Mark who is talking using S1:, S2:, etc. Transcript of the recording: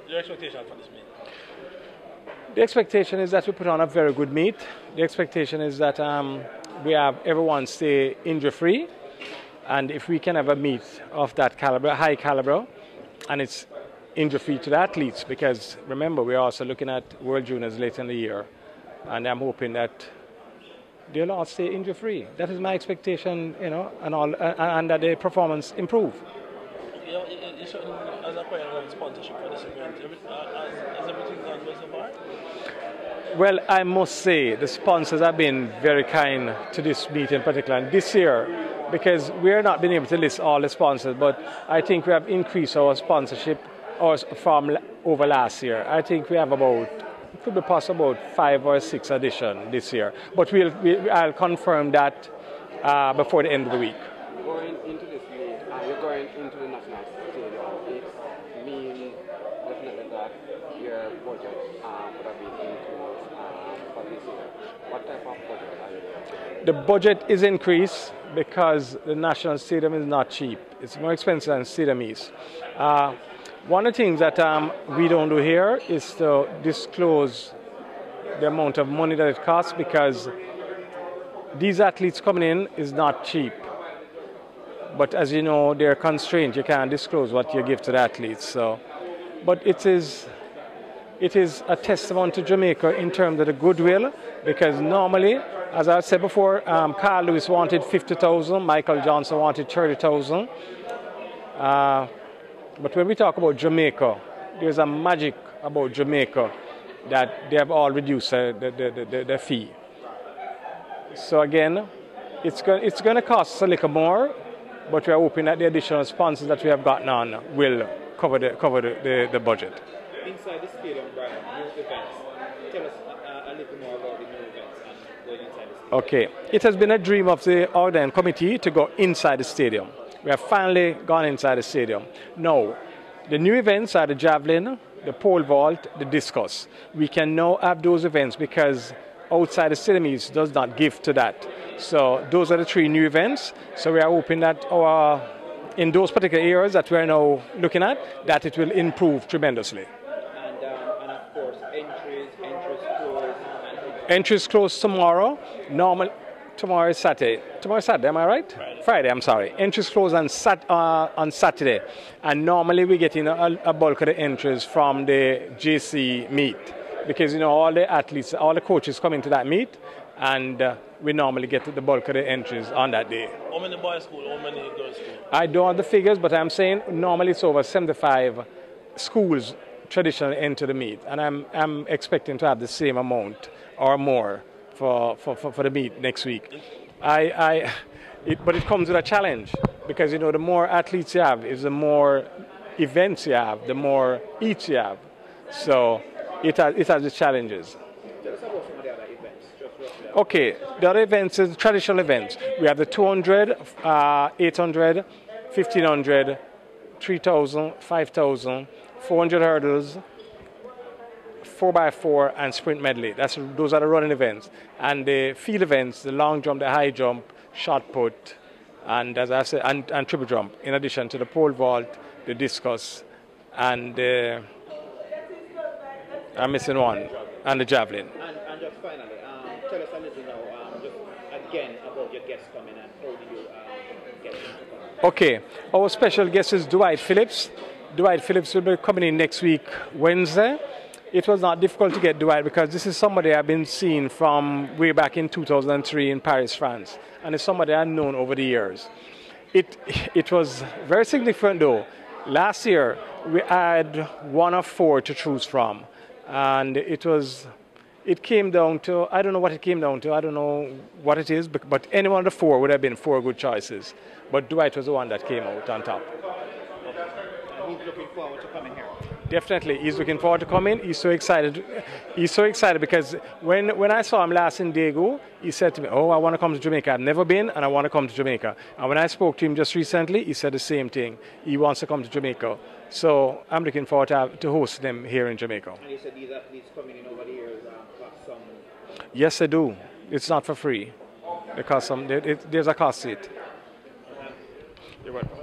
S1: Your expectation for this meet?
S2: The expectation is that we put on a very good meet. The expectation is that we have everyone stay injury-free, and if we can have a meet of that caliber, high caliber, and it's injury-free to the athletes, because remember we're also looking at World Juniors later in the year, and I'm hoping that they'll all stay injury-free. That is my expectation, you know, and that the performance improve.
S1: You certainly as a player want sponsorship for this event. Has everything gone well so far?
S2: Well, I must say the sponsors have been very kind to this meet in particular. And this year, because we are not been able to list all the sponsors, but I think we have increased our sponsorship from over last year. I think we have about, it could be possible, about 5 or 6 additions this year. But I'll confirm that before the end of the week.
S3: Going into this meet, you're going into the national stadium. It means definitely that your budget would have been increased for this year. What type of budget are you going?
S2: The budget is increased because the national stadium is not cheap. It's more expensive than Stadium East. One of the things that we don't do here is to disclose the amount of money that it costs, because these athletes coming in is not cheap. But as you know, they're constrained. You can't disclose what you give to the athletes. So, but it is a testament to Jamaica in terms of the goodwill, because normally, as I said before, Carl Lewis wanted 50,000, Michael Johnson wanted 30,000. But when we talk about Jamaica, there's a magic about Jamaica that they have all reduced the fee. So again, it's going to cost a little more, but we are hoping that the additional sponsors that we have gotten on will cover the budget.
S4: Inside the stadium, Brian, new events. Tell us a little more about the new events and going inside the stadium.
S2: Okay, it has been a dream of the ordinary committee to go inside the stadium. We have finally gone inside the stadium. Now, the new events are the javelin, the pole vault, the discus. We can now have those events because outside the stadium does not give to that. So those are the 3 new events. So we are hoping that in those particular areas that we are now looking at, that it will improve tremendously.
S4: And of course, entries closed.
S2: Entries closed tomorrow. Tomorrow is Saturday. Tomorrow is Saturday, am I right? Friday, I'm sorry. Entries closed on Saturday. And normally we get in a bulk of the entries from the JC meet. Because, you know, all the athletes, all the coaches come into that meet, and we normally get the bulk of the entries on that day.
S1: How many boys' school, how many girls' school?
S2: I don't have the figures, but I'm saying normally it's over 75 schools traditionally enter the meet. And I'm expecting to have the same amount or more for the meet next week. But it comes with a challenge, because, you know, the more athletes you have is the more events you have, the more eats you have. So it has its challenges.
S4: Tell us about some of the other events.
S2: Okay, the other events is traditional events. We have the 200, 800, 1500, 3000, 5000, 400 hurdles, 4x4, and sprint medley. Those are the running events. And the field events, the long jump, the high jump, shot put, and as I said, and triple jump, in addition to the pole vault, the discus, and I'm missing one, and the javelin.
S4: And just finally, tell us a little now, just again about your guests coming and how do you get them to come?
S2: Okay, our special guest is Dwight Phillips. Dwight Phillips will be coming in next week, Wednesday. It was not difficult to get Dwight because this is somebody I've been seeing from way back in 2003 in Paris, France. And it's somebody I've known over the years. It was very significant though. Last year, we had 1 of 4 to choose from. And it came down to, I don't know what it came down to, I don't know what it is, but any one of the 4 would have been 4 good choices. But Dwight was the one that came out on top.
S4: He's looking forward to coming here.
S2: Definitely, he's looking forward to coming. He's so excited. He's so excited because when I saw him last in Daegu, he said to me, "Oh, I want to come to Jamaica. I've never been, and I want to come to Jamaica." And when I spoke to him just recently, he said the same thing. He wants to come to Jamaica. So I'm looking forward to host them here in Jamaica.
S4: And you said these athletes coming in over the years cost some.
S2: Yes, they do. It's not for free. They cost some. There's a cost to it.
S1: You're welcome.